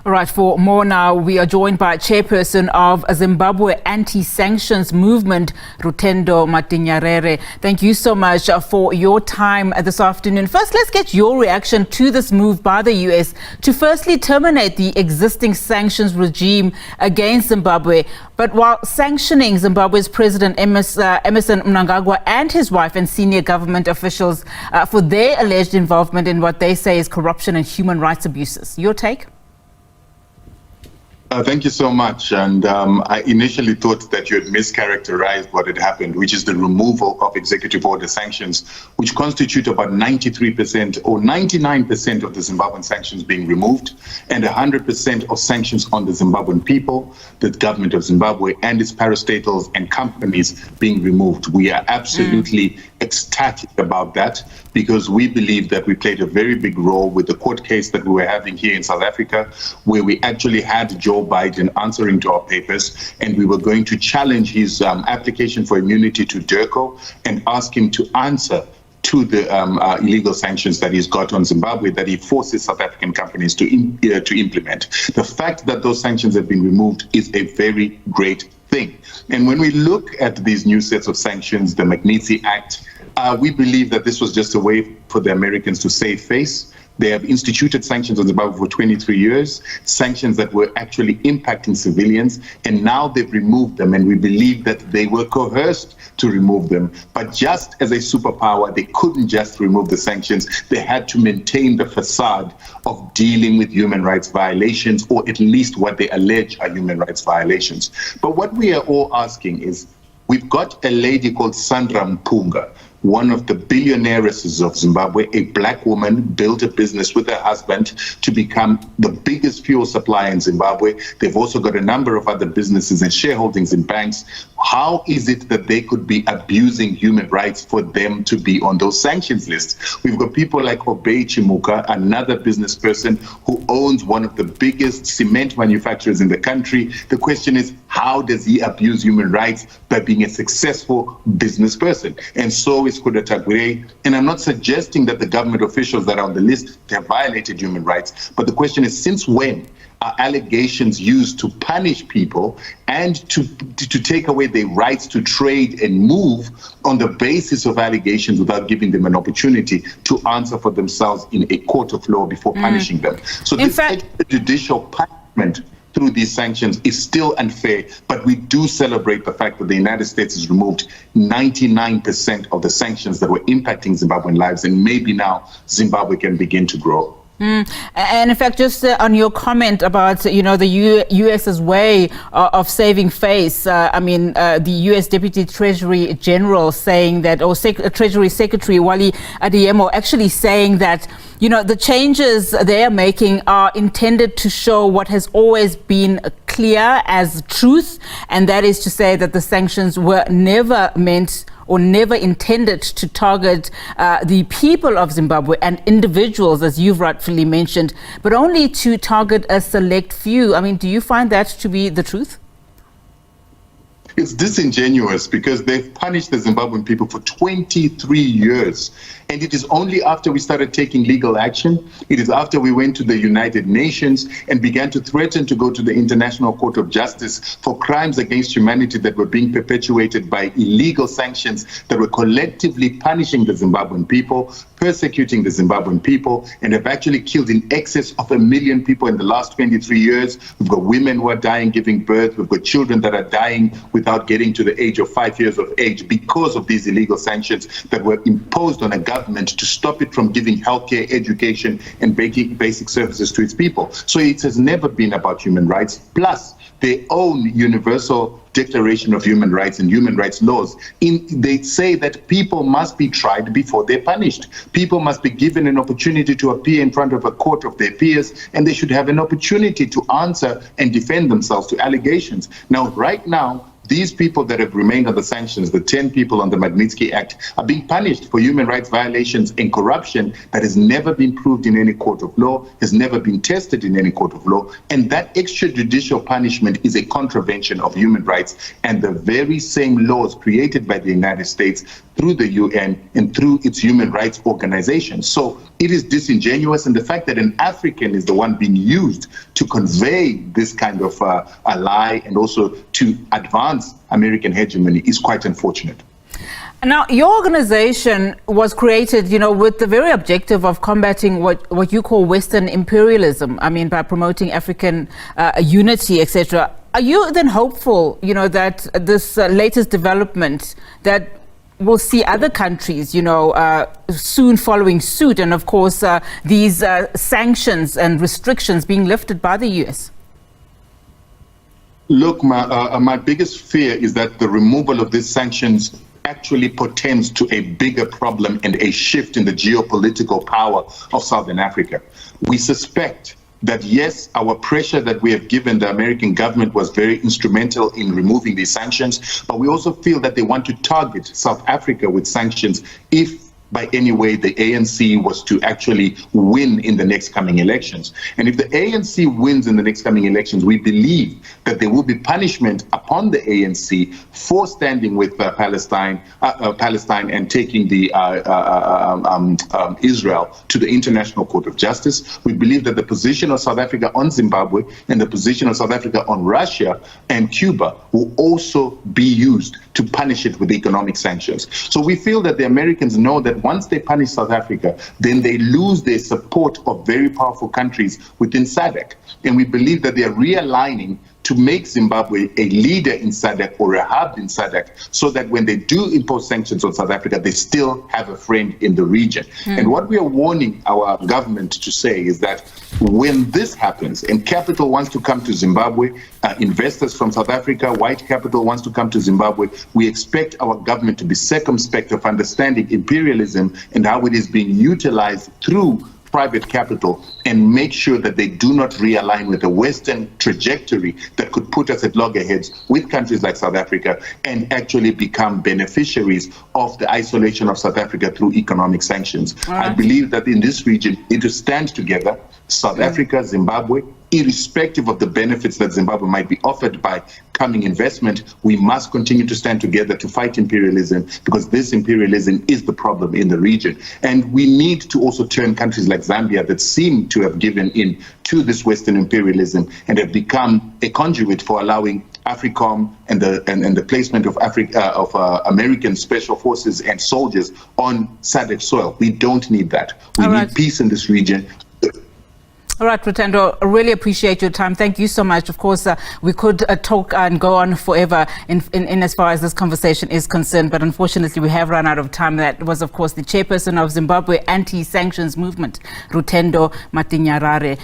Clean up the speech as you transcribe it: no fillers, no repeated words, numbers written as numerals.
All right, for more now, we are joined by Chairperson of Zimbabwe Anti-Sanctions Movement, Rutendo Matinyarere. Thank you so much for your time this afternoon. First, let's get your reaction to this move by the US to firstly terminate the existing sanctions regime against Zimbabwe. But while sanctioning Zimbabwe's President Emmerson Mnangagwa and his wife and senior government officials for their alleged involvement in what they say is corruption and human rights abuses. Your take? Thank you so much. And I initially thought that you had mischaracterized what had happened, which is the removal of executive order sanctions, which constitute about 93% or 99% of the Zimbabwean sanctions being removed, and 100% of sanctions on the Zimbabwean people, the government of Zimbabwe, and its parastatals and companies being removed. We are absolutely ecstatic about that, because we believe that we played a very big role with the court case that we were having here in South Africa, where we actually had Joe Biden answering to our papers, and we were going to challenge his application for immunity to DIRCO and ask him to answer to the illegal sanctions that he's got on Zimbabwe, that he forces South African companies to implement. The fact that those sanctions have been removed is a very great thing. And when we look at these new sets of sanctions, the Magnitsky Act, we believe that this was just a way for the Americans to save face. They have instituted sanctions on Zimbabwe for 23 years, sanctions that were actually impacting civilians, and now they've removed them, and we believe that they were coerced to remove them. But just as a superpower, they couldn't just remove the sanctions. They had to maintain the facade of dealing with human rights violations, or at least what they allege are human rights violations. But what we are all asking is, we've got a lady called Sandra Mpunga, one of the billionairesses of Zimbabwe, a black woman, built a business with her husband to become the biggest fuel supplier in Zimbabwe. They've also got a number of other businesses and shareholdings in banks. How is it that they could be abusing human rights for them to be on those sanctions lists? We've got people like Obey Chimuka, another business person who owns one of the biggest cement manufacturers in the country. The question is, how does he abuse human rights by being a successful business person? And so is Kudata Gray. And I'm not suggesting that the government officials that are on the list have violated human rights, but the question is, since when are allegations used to punish people and to take away their rights to trade and move on the basis of allegations without giving them an opportunity to answer for themselves in a court of law before punishing them? So this judicial punishment through these sanctions is still unfair, but we do celebrate the fact that the United States has removed 99% of the sanctions that were impacting Zimbabwean lives, and maybe now Zimbabwe can begin to grow. And in fact, just on your comment about, the US's way of saving face, the US Deputy Treasury General saying that, or Treasury Secretary Wally Adeyemo actually saying that, the changes they are making are intended to show what has always been clear as truth, and that is to say that the sanctions were never meant or never intended to target the people of Zimbabwe and individuals, as you've rightfully mentioned, but only to target a select few. I mean, do you find that to be the truth? It's disingenuous, because they've punished the Zimbabwean people for 23 years. And it is only after we started taking legal action, it is after we went to the United Nations and began to threaten to go to the International Court of Justice for crimes against humanity that were being perpetuated by illegal sanctions that were collectively punishing the Zimbabwean people, persecuting the Zimbabwean people, and have actually killed in excess of 1 million people in the last 23 years. We've got women who are dying giving birth. We've got children that are dying without getting to the age of 5 years of age because of these illegal sanctions that were imposed on a government to stop it from giving healthcare, education, and basic services to its people. So it has never been about human rights, plus their own universal Declaration of Human Rights and human rights laws. They say that people must be tried before they're punished. People must be given an opportunity to appear in front of a court of their peers, and they should have an opportunity to answer and defend themselves to allegations. Now, right now, these people that have remained on the sanctions, the 10 people on the Magnitsky Act, are being punished for human rights violations and corruption that has never been proved in any court of law, has never been tested in any court of law. And that extrajudicial punishment is a contravention of human rights and the very same laws created by the United States through the UN and through its human rights organizations. So it is disingenuous, and the fact that an African is the one being used to convey this kind of a lie and also to advance American hegemony is quite unfortunate. Now, your organization was created, with the very objective of combating what you call Western imperialism. I mean, by promoting African unity, etc. Are you then hopeful, that this latest development that we'll see other countries, soon following suit, and of course these sanctions and restrictions being lifted by the US? Look, my biggest fear is that the removal of these sanctions actually portends to a bigger problem and a shift in the geopolitical power of Southern Africa. We suspect that, yes, our pressure that we have given the American government was very instrumental in removing these sanctions, but we also feel that they want to target South Africa with sanctions if by any way the ANC was to actually win in the next coming elections. And if the ANC wins in the next coming elections, we believe that there will be punishment upon the ANC for standing with Palestine and taking the Israel to the International Court of Justice. We believe that the position of South Africa on Zimbabwe and the position of South Africa on Russia and Cuba will also be used to punish it with economic sanctions. So we feel that the Americans know that once they punish South Africa, then they lose their support of very powerful countries within SADC. And we believe that they are realigning to make Zimbabwe a leader in SADC or a hub in SADC, so that when they do impose sanctions on South Africa, they still have a friend in the region. And what we are warning our government to say is that when this happens and capital wants to come to Zimbabwe, investors from South Africa, white capital wants to come to Zimbabwe, we expect our government to be circumspect of understanding imperialism and how it is being utilized through private capital, and make sure that they do not realign with a Western trajectory that could put us at loggerheads with countries like South Africa and actually become beneficiaries of the isolation of South Africa through economic sanctions. I believe that in this region, it will stand together, South Africa, Zimbabwe, irrespective of the benefits that Zimbabwe might be offered by coming investment. We must continue to stand together to fight imperialism, because this imperialism is the problem in the region. And we need to also turn countries like Zambia that seem to have given in to this Western imperialism and have become a conduit for allowing AFRICOM and the placement of American special forces and soldiers on SADC soil. We don't need that. We need peace in this region. All right, Rutendo, I really appreciate your time. Thank you so much. Of course, we could talk and go on forever in as far as this conversation is concerned, but unfortunately we have run out of time. That was, of course, the chairperson of Zimbabwe Anti-Sanctions Movement, Rutendo Matinyarare.